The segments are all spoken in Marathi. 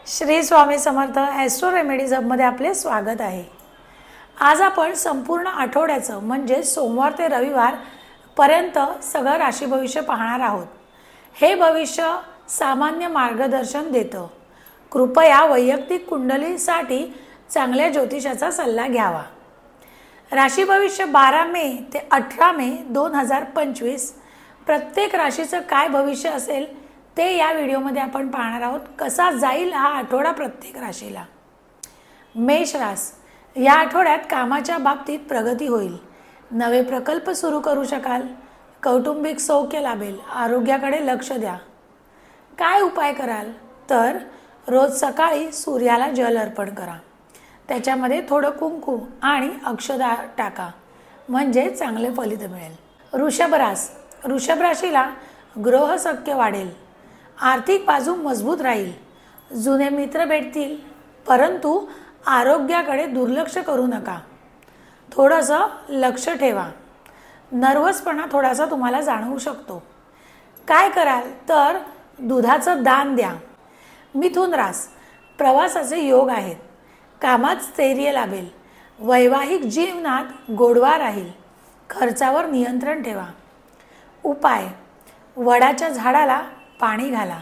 श्री स्वामी समर्थ ॲस्ट्रो रेमेडीज हबमध्ये आपले स्वागत आहे। आज आपण संपूर्ण आठवड्याचं म्हणजे सोमवार ते रविवार पर्यंत सगळं राशी भविष्य पाहणार आहोत। हे भविष्य सामान्य मार्गदर्शन देतं। कृपया वैयक्तिक कुंडलीसाठी चांगल्या ज्योतिषाचा सल्ला घ्यावा। राशी भविष्य 12 मे ते 18 मे 2025 प्रत्येक राशीचं काय भविष्य असेल ते या व्हिडिओमध्ये आपण पाहणार आहोत। कसा जाईल हा आठवडा प्रत्येक राशीला। मेष राशी, या आठवड्यात कामाच्या बाबतीत प्रगती होईल। नवे प्रकल्प सुरू करू शकाल। कौटुंबिक सौख्य लाभेल। आरोग्याकडे लक्ष द्या। काय उपाय कराल तर रोज सकाळी सूर्याला जल अर्पण करा। त्याच्यामध्ये थोडं कुंकू आणि अक्षदा टाका म्हणजे चांगले फलित मिळेल। वृषभ राशीला ग्रह सख्य वाढेल। आर्थिक बाजू मजबूत राहील। जुने मित्र भेटतील परंतु आरोग्याकडे दुर्लक्ष करू नका। थोडंसं लक्ष ठेवा। नर्वसपणा थोडासा तुम्हाला जाणवू शकतो। काय कराल तर दुधाचं दान द्या। मिथुन रास, प्रवासाचे योग आहेत। कामात स्थैर्य लाभेल। वैवाहिक जीवनात गोडवा राहील। खर्चावर नियंत्रण ठेवा। उपाय, वडाच्या झाडाला पाणी घाला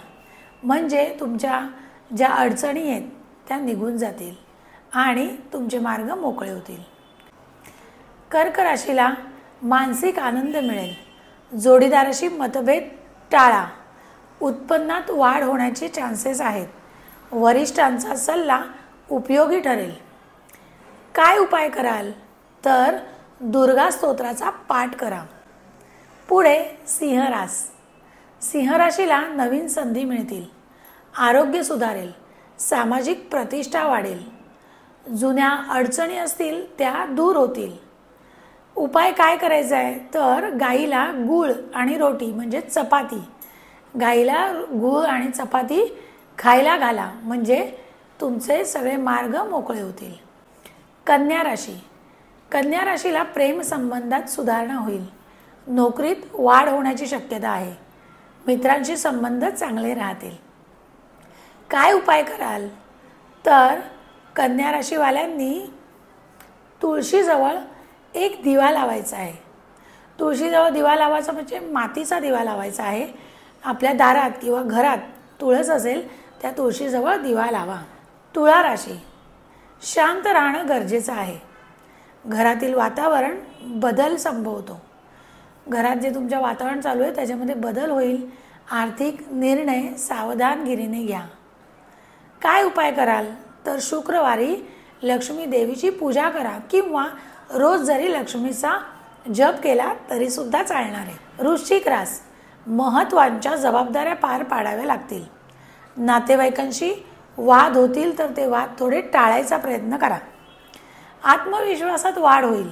म्हणजे तुमच्या ज्या अडचणी आहेत त्या निघून जातील आणि तुमचे मार्ग मोकळे होतील। कर्क राशीला मानसिक आनंद मिळेल। जोडीदाराशी मतभेद टाळा। उत्पन्नात वाढ होण्याचे चान्सेस आहेत। वरिष्ठांचा सल्ला उपयोगी ठरेल। काय उपाय कराल तर दुर्गा स्तोत्राचा पाठ करा। पुढे सिंह रास, सिंह राशीला नवीन संधी मिळतील। आरोग्य सुधारेल। सामाजिक प्रतिष्ठा वाढेल। जुन्या अडचणी असतील त्या दूर होतील। उपाय काय करायचा आहे तर गाईला गूळ आणि रोटी म्हणजे चपाती, गाईला गूळ आणि चपाती खायला घाला म्हणजे तुमचे सगळे मार्ग मोकळे होतील। कन्या राशी, कन्या राशीला प्रेम संबंधात सुधारणा होईल। नोकरीत वाढ होण्याची शक्यता आहे। मित्रांशी संबंध चांगले राहतील। काय उपाय कराल तर कन्या राशीवाल्यांनी तुळशीजवळ एक दिवा लावायचा आहे। तुळशीजवळ दिवा लावायचा म्हणजे मातीचा दिवा लावायचा आहे। आपल्या दारात किंवा घरात तुळस असेल त्या तुळशीजवळ दिवा लावा। तुळा राशी, शांत राहणं गरजेचं आहे। घरातील वातावरण बदल संभवतो। घरात जे तुमच्या वातावरण चालू आहे त्याच्यामध्ये बदल होईल। आर्थिक निर्णय सावधानगिरीने घ्या। काय उपाय कराल तर शुक्रवारी लक्ष्मी देवीची पूजा करा किंवा रोज जरी लक्ष्मीचा जप केला तरी सुद्धा चालणार आहे। वृश्चिक रास, महत्त्वाच्या जबाबदाऱ्या पार पाडाव्या लागतील। नातेवाईकांशी वाद होतील तर ते वाद थोडे टाळायचा प्रयत्न करा। आत्मविश्वासात वाढ होईल।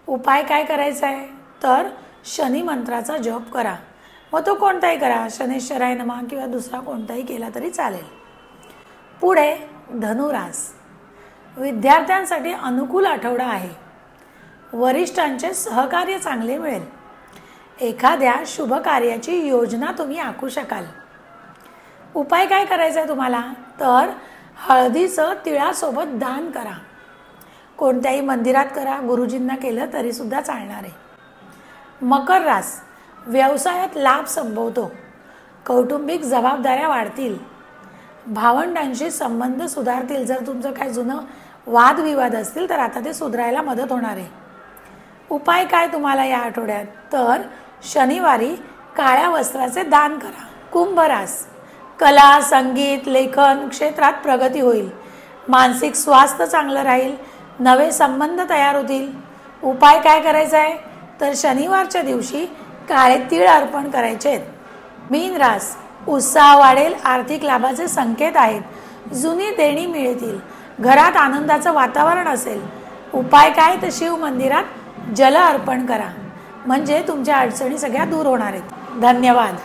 उपाय काय करायचा आहे तर शनी मंत्राचा जप करा। मग तो कोणताही करा, शनेश्वराय नमः किंवा दुसरा कोणताही केला तरी चालेल। पुढे धनुरास, विद्यार्थ्यांसाठी अनुकूल आठवडा आहे। वरिष्ठांचे सहकार्य चांगले मिळेल। एखाद्या शुभ कार्याची योजना तुम्ही आखू शकाल। उपाय काय करायचा आहे तुम्हाला तर हळदीचं तिळासोबत दान करा। कोणत्याही मंदिरात करा, गुरुजींना केलं तरी सुद्धा चालणार आहे। मकर रास, व्यवसायात लाभ संभवतो। कौटुंबिक जबाबदाऱ्या वाढतील। भावंडांशी संबंध सुधारतील। जर तुमचं काय जुनं वादविवाद असतील तर आता ते सुधारायला मदत होणार आहे। उपाय काय तुम्हाला या आठवड्यात तर शनिवारी काळ्या वस्त्राचे दान करा। कुंभ रास, कला संगीत लेखन क्षेत्रात प्रगती होईल। मानसिक स्वास्थ्य चांगलं राहील। नवे संबंध तयार होतील। उपाय काय करायचा आहे तर शनिवारच्या दिवशी काळे तीळ अर्पण करायचे आहेत। मीन रास, उत्साह वाढेल। आर्थिक लाभाचे संकेत आहेत। जुनी देणी मिळतील। घरात आनंदाचं वातावरण असेल। उपाय काय तर शिव मंदिरात जल अर्पण करा म्हणजे तुमच्या अडचणी सगळ्या दूर होणार आहेत। धन्यवाद।